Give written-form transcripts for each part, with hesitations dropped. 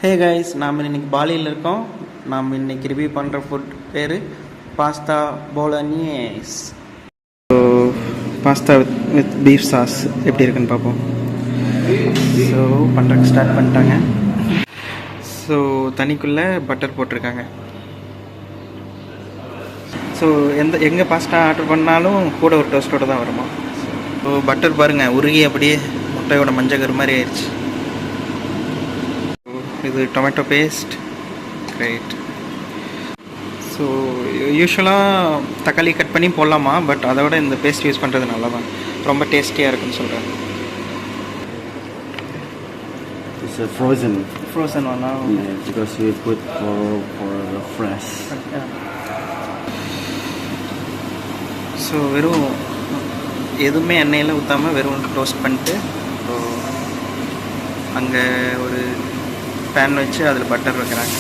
Hey guys, நாம் இன்னைக்கு பாலியில் இருக்கோம். நாம் இன்னைக்கு ரிவ்யூ பண்ணுற food bear pasta bolognese. So pasta with beef sauce எப்படி இருக்குன்னு பார்ப்போம். ஸோ பண்ணுறதுக்கு ஸ்டார்ட் பண்ணிட்டாங்க. ஸோ தண்ணிக்குள்ளே பட்டர் போட்டிருக்காங்க. ஸோ எங்கே பாஸ்தா ஆர்டர் பண்ணாலும் கூட ஒரு டோஸ்ட்டோடு தான் வருமா. ஸோ பட்டர் பாருங்கள், உருகி அப்படியே முட்டையோட மஞ்சள் மாதிரி ஆயிடுச்சு. இது டொமேட்டோ பேஸ்ட், ரைட். ஸோ யூஸ்வலாக தக்காளி கட் பண்ணி போடலாமா, பட் அதோட இந்த பேஸ்ட் யூஸ் பண்ணுறது நல்லா தான், ரொம்ப டேஸ்டியாக இருக்குன்னு சொல்கிறேன். It's a frozen one now. Yeah, because we put for the fresh. So வெறும் எதுவுமே எண்ணெயில் ஊற்றாமல் வெறும் டோஸ்ட் பண்ணிட்டு அங்கே ஒரு பேன் வச்சு அதில் பட்டர் வைக்கிறாங்க.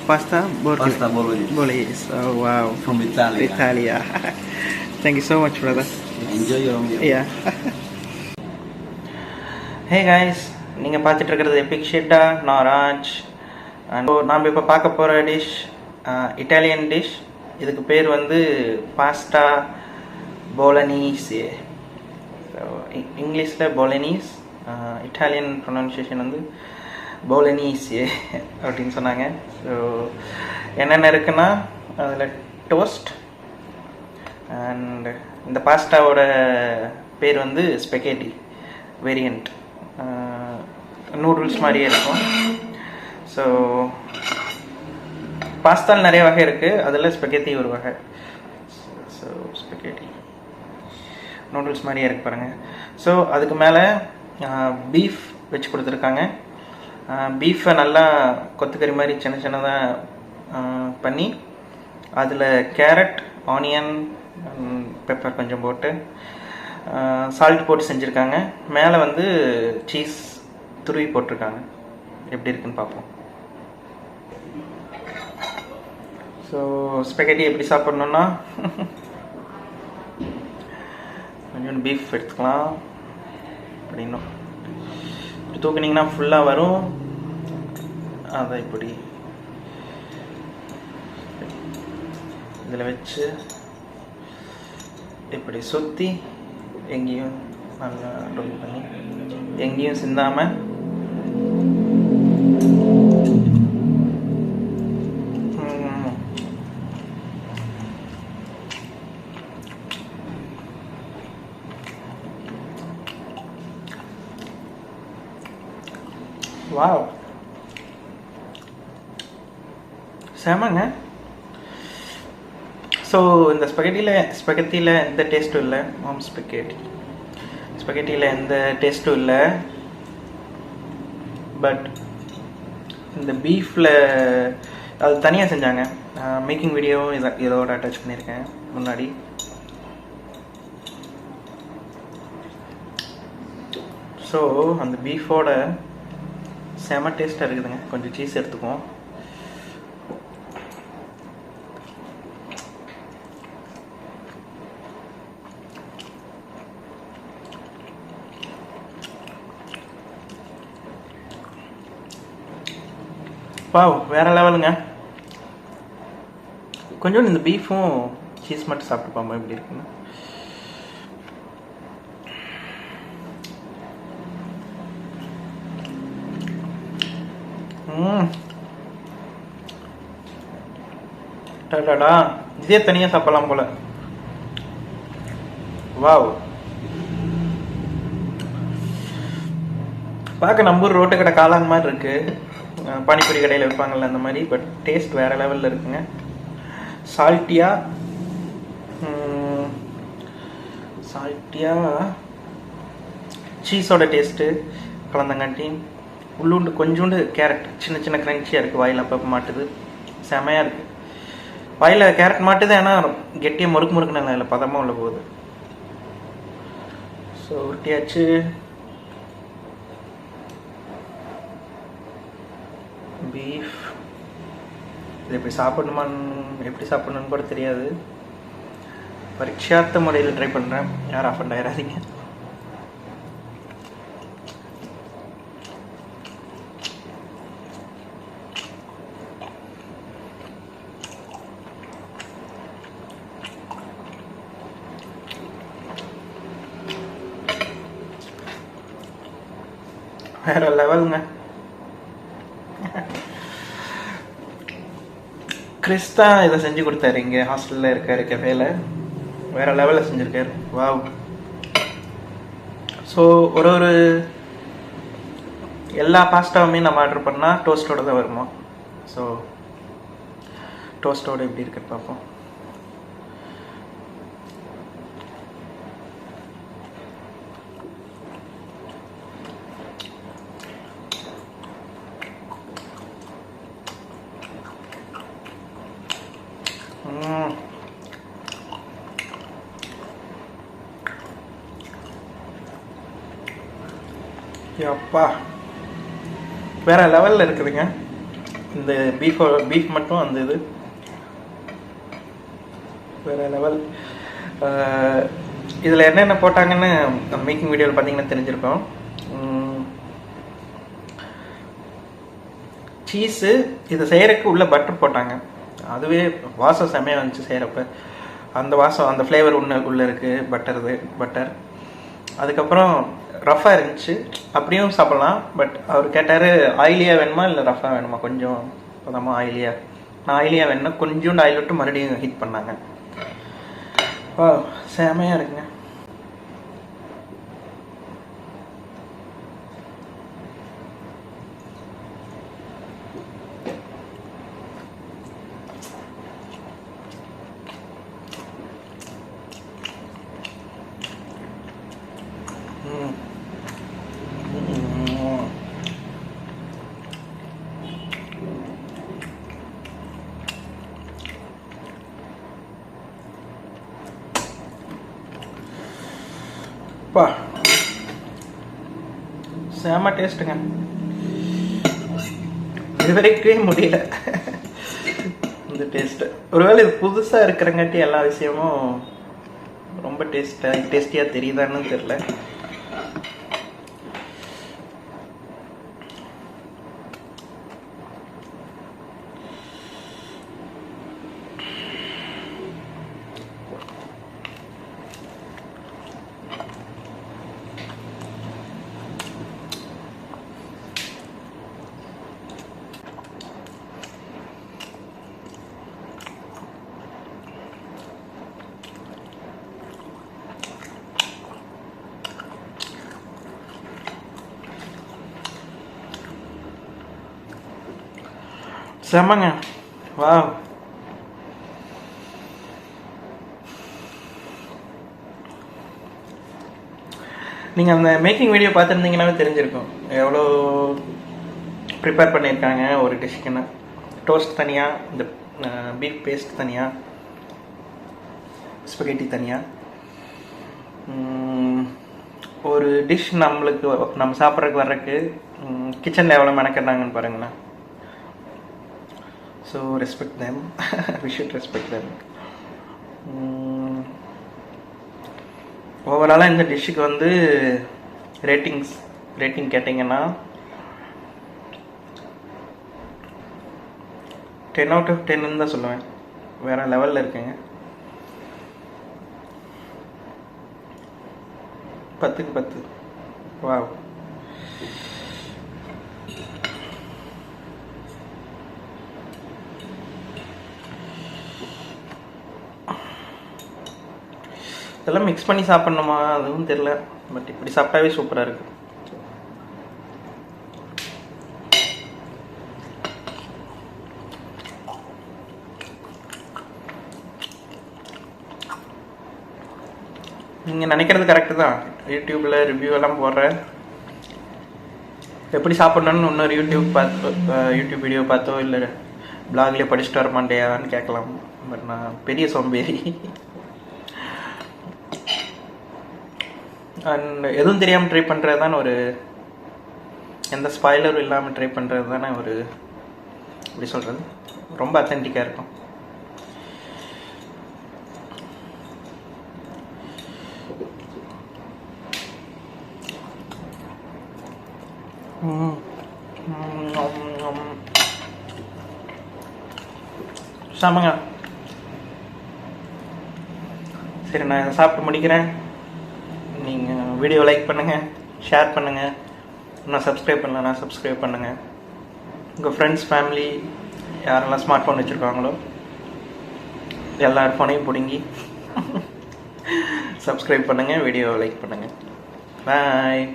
Pasta Bolognese. Pasta Bolognese. Oh wow. From Italia. Thank you so much, brother. Enjoy your meal. Yeah. Hey guys, நீங்கள் பார்த்துட்டு இருக்கிறது எபிக் ஷீட்டா, நான் ராஜ். நாம் இப்போ பார்க்க போகிற டிஷ் இட்டாலியன் டிஷ். இதுக்கு பேர் வந்து பாஸ்தா போலனீஸே. இங்கிலீஷில் போலனீஸ், இட்டாலியன் ப்ரொனன்சியேஷன் வந்து போலனீஸே அப்படின்னு சொன்னாங்க. ஸோ என்னென்ன இருக்குன்னா அதில் டோஸ்ட் அண்ட் இந்த பாஸ்தாவோட பேர் வந்து ஸ்பெகேட்டி வேரியண்ட், நூடுல்ஸ் மாதிரியே இருக்கும். ஸோ பாஸ்தாவில் நிறைய வகை இருக்குது, அதில் ஸ்பெகேட்டி ஒரு வகை. ஸோ ஸ்பெகேட்டி நூடுல்ஸ் மாதிரியே இருக்கு பாருங்கள். ஸோ அதுக்கு மேலே பீஃப் வச்சு கொடுத்துருக்காங்க. பீஃபை நல்லா கொத்துக்கறி மாதிரி சின்ன சின்னதாக பண்ணி அதில் கேரட், ஆனியன், பெப்பர் கொஞ்சம் போட்டு சால்ட் போட்டு செஞ்சுருக்காங்க. மேலே வந்து சீஸ் துருவி போட்டிருக்காங்க. எப்படி இருக்குன்னு பார்ப்போம். ஸோ ஸ்பெகட்டி எப்படி சாப்பிட்ணுன்னா கொஞ்சம் பீஃப் எடுத்துக்கலாம். அப்படின்னும் இப்படி தூக்குனிங்கன்னா ஃபுல்லாக வரும். அதை இப்படி இதில் வச்சு இப்படி சுற்றி எங்கேயும் நல்லா ரோல் பண்ணி எங்கேயும் சிந்தாமல் வாவ், செமங்க. ஸோ இந்த ஸ்பெகட்டியில் எந்த டேஸ்ட்டும் இல்லை. ஸ்பெகட்டியில் எந்த டேஸ்ட்டும் இல்லை. பட் இந்த பீஃபில் அது தனியாக செஞ்சாங்க. மேக்கிங் வீடியோ இதோட அட்டாச் பண்ணியிருக்கேன் முன்னாடி. ஸோ அந்த பீஃபோட செம டேஸ்ட்டாக இருக்குதுங்க. கொஞ்சம் சீஸ் எடுத்துக்குவோம். வாவ், வேற லெவலுங்க. கொஞ்சம் இந்த பீஃபும் சீஸ் மட்டும் சாப்பிட்டு பாம்பா எப்படி இருக்குன்னு. டடா, இதே தனியாக சாப்பிடலாம் போல. வாவ், பார்க்க நம்ம ஊர் ரோட்டு கடை காளான் மாதிரி இருக்கு, பானிபூரி கடையில் வைப்பாங்கள்ல அந்த மாதிரி. பட் டேஸ்ட் வேற லெவலில் இருக்குங்க. சால்ட்டியா சீஸோட டேஸ்ட்டு கலந்தங்காட்டி உள்ளுண்டு கொஞ்சோண்டு கேரட் சின்ன சின்ன க்ரன்ச்சியாக இருக்குது, வாயில் அப்பப்போ மாட்டுது, செமையாக இருக்குது. வாயில் கேரட் மாட்டுது, ஏன்னா கெட்டியாக முறுக்குன்னு இல்லை, பதமாக உள்ள போகுது. ஸோ உருட்டியாச்சு. பீஃப் இது எப்படி சாப்பிடணும்னு கூட தெரியாது. பரீட்சார்த்த முறையில் ட்ரை பண்ணுறேன், யாரும் அஃபண்ட் ஆயிடாதீங்க. வேற லெவலுங்க. கிறிஸ் தான் இதை செஞ்சு கொடுத்தாரு, இங்கே ஹாஸ்டலில் இருக்காரு கெஃபேல. வேற லெவலில் செஞ்சுருக்காரு. வாவ். ஸோ ஒரு எல்லா பாஸ்டாவுமே நம்ம ஆர்டர் பண்ணால் டோஸ்டோட தான் வருமா. ஸோ டோஸ்டோட எப்படி இருக்குன்னு பார்ப்போம். அப்பா வேற லெவலில் இருக்குதுங்க. இந்த பீஃப் மட்டும் அந்த இது வேற லெவல். இதில் என்னென்ன போட்டாங்கன்னு மேக்கிங் வீடியோவில் பார்த்தீங்கன்னா தெரிஞ்சிருக்கோம். சீஸு இதை செய்கிறதுக்கு உள்ள பட்டர் போட்டாங்க. அதுவே வாசம் செம்மையாக வந்துச்சு செய்கிறப்ப. அந்த வாசம், அந்த ஃப்ளேவர் உள்ளே இருக்குது பட்டர். அதுக்கப்புறம் ரஃபாக இருந்துச்சு, அப்படியும் சாப்பிட்லாம். பட் அவர் கேட்டார் ஆயிலியாக வேணுமா இல்லை ரஃபாக வேணுமா, கொஞ்சம் பதமாக ஆயிலியாக. நான் ஆயிலியாக வேணும்னா கொஞ்சோண்டு ஆயில் விட்டு மறுபடியும் ஹீட் பண்ணாங்க. செமையாக இருக்குங்க. செம டேஸ்ட்டுங்க. இது வரைக்கும் முடியல இந்த டேஸ்ட்டு. ஒருவேளை இது புதுசாக இருக்கிறங்காட்டி எல்லா விஷயமும் ரொம்ப டேஸ்டியாக தெரியுதான்னு தெரியல. செம்மங்க. வாவ். நீங்கள் அந்த மேக்கிங் வீடியோ பார்த்துருந்தீங்கன்னாவே தெரிஞ்சிருக்கும் எவ்வளோ ப்ரிப்பேர் பண்ணியிருக்காங்க ஒரு டிஷ்க்குன்னு. டோஸ்ட் தனியாக, இந்த பீஃப் பேஸ்ட் தனியாக, ஸ்பெகட்டி தனியாக. ஒரு டிஷ் நம்ம சாப்பிட்றதுக்கு வர்றதுக்கு கிச்சனில் எவ்வளோ மெனக்கிறாங்கன்னு பாருங்களேன். So respect them. We should respect them. ஓவராலாக இந்த டிஷ்ஷுக்கு வந்து ரேட்டிங் கேட்டிங்கன்னா 10 out of 10 தான் சொல்லுவேன். வேறு லெவலில் இருக்குங்க. 10க்கு 10. வாவ். இதெல்லாம் மிக்ஸ் பண்ணி சாப்பிட்ணுமா அதுவும் தெரில. பட் இப்படி சாப்பிட்டாவே சூப்பராக இருக்குது. நீங்கள் நினைக்கிறது கரெக்டு தான். யூடியூப்பில் ரிவ்யூ எல்லாம் போடுறேன். எப்படி சாப்பிட்ணுன்னு இன்னொரு யூடியூப் வீடியோ பார்த்தோ இல்லை பிளாக்லேயே படிச்சுட்டு வர மாட்டேயான்னு கேட்கலாம். பட் நான் பெரிய சோம்பேறி. அண்ட் எதுவும் தெரியாமல் ட்ரை பண்ணுறது தானே ஒரு, எந்த ஸ்பாய்லரும் இல்லாமல் ட்ரை பண்ணுறது தானே ஒரு, எப்படி சொல்கிறது, ரொம்ப அத்தென்டிக்காக இருக்கும். சாமங்க. சரி, நான் இதை சாப்பிட்டு முடிக்கிறேன். நீங்கள் வீடியோ லைக் பண்ணுங்கள், ஷேர் பண்ணுங்கள், இன்னும் சப்ஸ்கிரைப் பண்ணலன்னா சப்ஸ்கிரைப் பண்ணுங்கள். உங்கள் ஃப்ரெண்ட்ஸ் ஃபேமிலி யாரெல்லாம் ஸ்மார்ட் ஃபோன் வச்சுருக்காங்களோ எல்லா ஃபோனையும் பிடுங்கி சப்ஸ்கிரைப் பண்ணுங்கள், வீடியோ லைக் பண்ணுங்கள். பாய்.